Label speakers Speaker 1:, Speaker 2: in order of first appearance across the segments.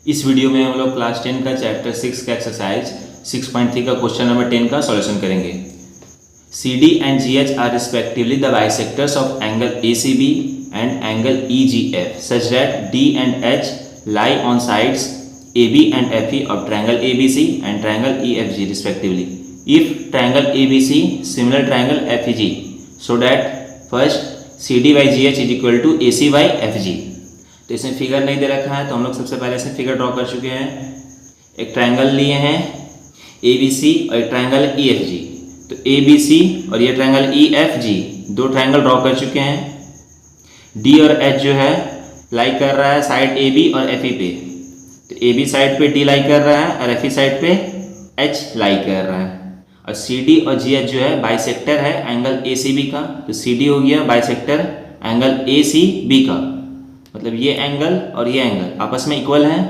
Speaker 1: इस वीडियो में हम लोग क्लास 10 का चैप्टर 6 का एक्सरसाइज 6.3 का क्वेश्चन नंबर 10 का सॉल्यूशन करेंगे। CD and GH are respectively the bisectors of angle ACB and angle EGF such that D and H lie on sides AB and FE of triangle ABC and triangle EFG respectively. If triangle ABC similar triangle FEG, so that first CD by GH is equal to AC by FG। तो इसमें figure नहीं दे रखा है तो हम लोग सबसे पहले इसमें फिगर ड्रॉ कर चुके हैं। एक ट्रायंगल लिए हैं ABC और एक ट्रायंगल EFG। तो ABC और ये ट्रायंगल EFG दो ट्रायंगल ड्रॉ कर चुके हैं। D और H जो है लाई कर रहा है साइड AB और FE पे। तो AB साइड पे D लाई कर रहा है और FE साइड पे H लाई कर रहा है। और CD और GH जो है बाइसेक्टर है एंगल ACB का। तो CD हो गया बाइसेक्टर एंगल ACB का, मतलब ये एंगल और ये एंगल आपस में इक्वल हैं।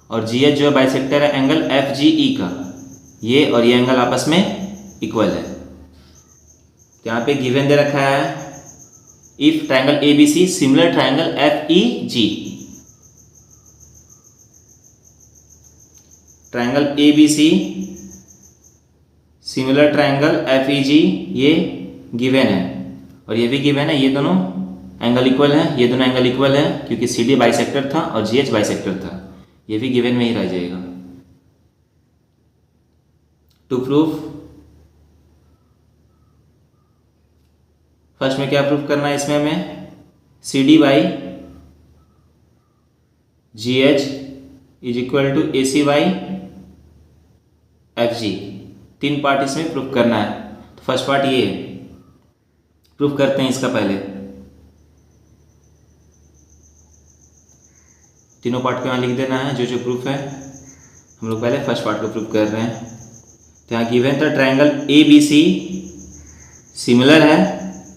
Speaker 1: और GH जो है बाइसेक्टर है एंगल FGE का, ये और ये एंगल आपस में इक्वल है। तो यहाँ पे गिवन दे रखा है if triangle ABC similar triangle FEG। Triangle ABC similar triangle FEG ये गिवन है और ये भी गिवन है। ये दोनों एंगल इक्वल है, ये दोनों एंगल इक्वल है क्योंकि CD बाइसेक्टर था और GH बाइसेक्टर था। ये भी गिवन में ही रह जाएगा। टू प्रूफ, फर्स्ट में क्या प्रूफ करना है, इसमें हमें CD by GH is equal to AC by FG। तीन पार्ट इसमें प्रूफ करना है। तो फर्स्ट पार्ट ये है, प्रूफ करते हैं इसका पहले। तीनों पार्ट को यहाँ लिख देना है जो जो प्रूफ है। हम लोग पहले फर्स्ट पार्ट को प्रूफ कर रहे हैं। तो यहाँ गिवन था ट्रायंगल ABC सिमिलर है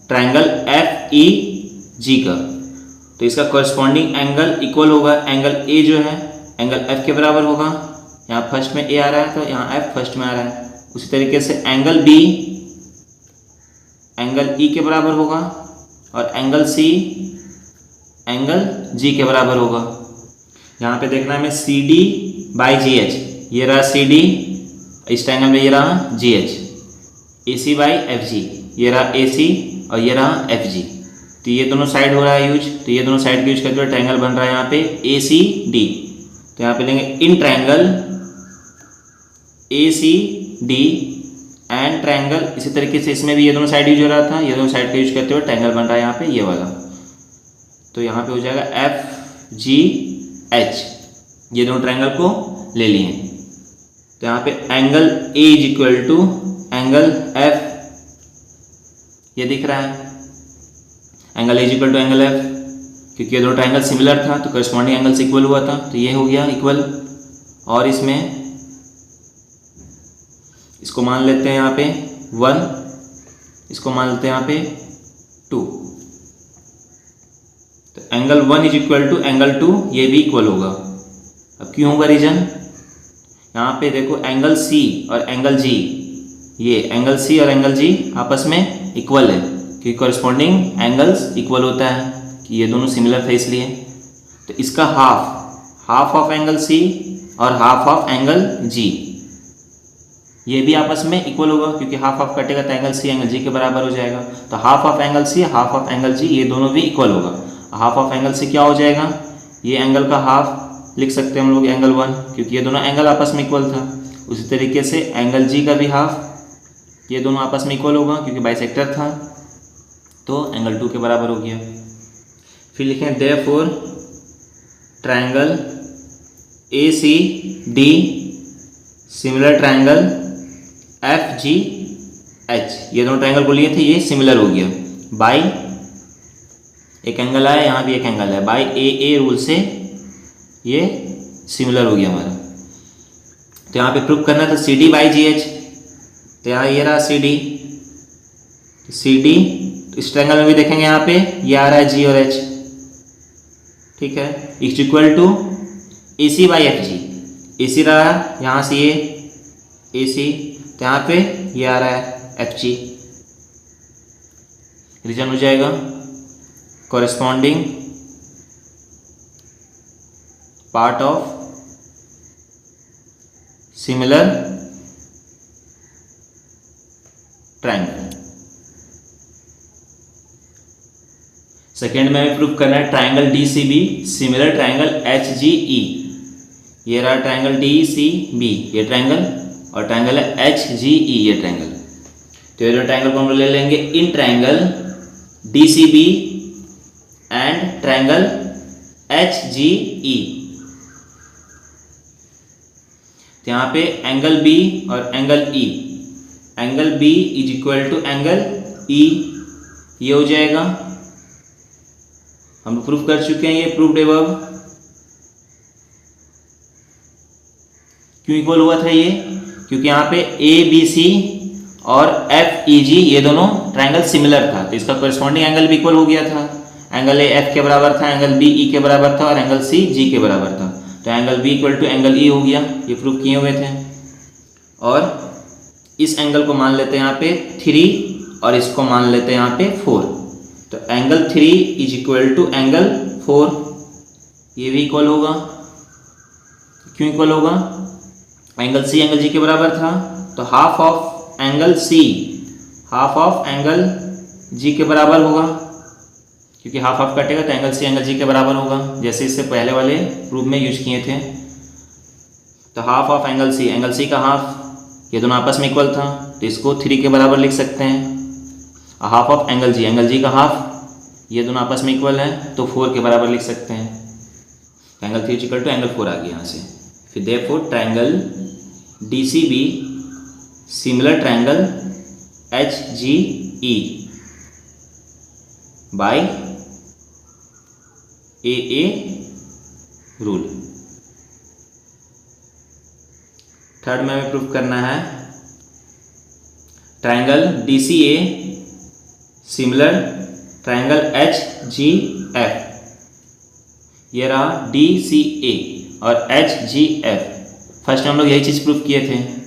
Speaker 1: ट्रायंगल FEG का। तो इसका कॉरस्पॉन्डिंग एंगल इक्वल होगा। एंगल A जो है एंगल F के बराबर होगा। यहाँ फर्स्ट में A आ रहा है तो यहाँ F फर्स्ट में आ रहा है। उसी तरीके से एंगल B एंगल E के बराबर होगा और एंगल C एंगल G के बराबर होगा। यहाँ पे देखना है हमें CD बाई GH, ये रहा CD, इस ट्रायंगल में ये रहा GH। AC बाई FG, ये रहा AC और ये रहा FG। तो ये दोनों साइड हो रहा है यूज, तो ये दोनों साइड का यूज करके ट्रायंगल बन रहा है यहाँ पे ACD। तो यहाँ पे लेंगे in triangle ACD and triangle, इसी तरीके से इसमें भी ये दोनों साइड यूज हो रहा था, ये दोनों साइड का यूज करते हुए ट्रायंगल बन रहा है यहाँ पे ये वाला। तो यहाँ पे हो जाएगा FGH। ये दोनों ट्रायंगल को ले लिए। तो यहाँ पे angle A is equal to angle F, ये दिख रहा है। Angle A is equal to angle F क्योंकि ये दोनों ट्रायंगल सिमिलर था तो करस्पॉन्डिंग एंगल से इक्वल हुआ था, तो ये हो गया इक्वल। और इसमें इसको मान लेते हैं यहाँ पे 1, इसको मान लेते हैं यहाँ पे 2। तो angle 1 is equal to angle 2, ये भी इक्वल होगा। अब क्यों होगा रीजन, यहाँ पे देखो एंगल C और एंगल G, ये एंगल C और एंगल G आपस में इक्वल है क्योंकि कॉरस्पॉन्डिंग एंगल्स इक्वल होता है कि ये दोनों सिमिलर थे इसलिए। तो इसका हाफ ऑफ एंगल C और हाफ ऑफ एंगल G ये भी आपस में इक्वल होगा क्योंकि हाफ ऑफ कटेगा तो एंगल C एंगल G के बराबर हो जाएगा। तो half of angle C half of angle G ये दोनों भी इक्वल होगा। हाफ ऑफ एंगल C क्या हो जाएगा, ये एंगल का हाफ लिख सकते हैं हम लोग एंगल 1 क्योंकि ये दोनों एंगल आपस में इक्वल था। उसी तरीके से एंगल G का भी हाफ, ये दोनों आपस में इक्वल होगा क्योंकि बाइसेक्टर था तो एंगल 2 के बराबर हो गया। फिर लिखें therefore triangle ACD similar triangle FGH, ये दोनों ट्रायंगल को लिए थे, ये सिमिलर हो गया बाई एक एंगल आया, यहाँ भी एक एंगल है, बाई AA रूल से ये सिमिलर हो गया हमारा। तो यहाँ पे प्रूफ करना था CD बाई GH। तो यहाँ ये रहा CD, CD इस ट्रायंगल में भी देखेंगे यहाँ पे ये आ रहा है G और H, ठीक है, is equal to AC by FG। AC रहा यहाँ से ये AC, तो यहाँ पे ये आ रहा है FG। रीजन हो जाएगा corresponding part of similar triangle. Second में हमें प्रूव करना है triangle DCB similar triangle HGE। ये रहा ट्रायंगल DCB ये ट्रायंगल, और ट्रायंगल है HGE ये ट्रायंगल। तो ये जो ट्रायंगल को हम ले लेंगे in triangle DCB and triangle HGE। तो यहाँ पे एंगल B और angle E, angle B is equal to angle E, ये हो जाएगा। हम प्रूफ कर चुके हैं, ये प्रूफ्ड अबव। क्यों इक्वल हुआ था ये? क्योंकि यहाँ पे ABC और FEG ये दोनों ट्रायंगल सिमिलर था, तो इसका कोरिस्पॉन्डिंग एंगल भी इक्वल हो गया था। एंगल A F के बराबर था, एंगल B E के बराबर था, और एंगल C G के बराबर था। तो angle B equal to angle E हो गया, ये प्रूफ किए हुए थे। और इस एंगल को मान लेते हैं यहाँ पे 3 और इसको मान लेते हैं यहाँ पे 4। तो angle 3 is equal to angle 4, ये भी इक्वल होगा। क्यों इक्वल होगा? एंगल C एंगल G के बराबर था, तो half of angle C half of angle G के बराबर होगा। क्योंकि हाफ हाफ कटेगा तो एंगल C एंगल G के बराबर होगा, जैसे इससे पहले वाले प्रूफ में यूज किए थे। तो हाफ ऑफ एंगल C का हाफ, ये दोनों आपस में इक्वल था, तो इसको 3 के बराबर लिख सकते हैं। हाफ ऑफ एंगल G का हाफ, ये दोनों आपस में इक्वल है, तो 4 के बराबर लिख सकते हैं। एंगल 3 इक्वल टू एंगल 4 आ गया यहाँ से। फिर therefore triangle DCB similar triangle HGE by AA rule. Third में हमें प्रूफ करना है triangle DCA similar triangle HGF। ये रहा DCA और HGF। फर्स्ट हम लोग यही चीज प्रूफ किए थे।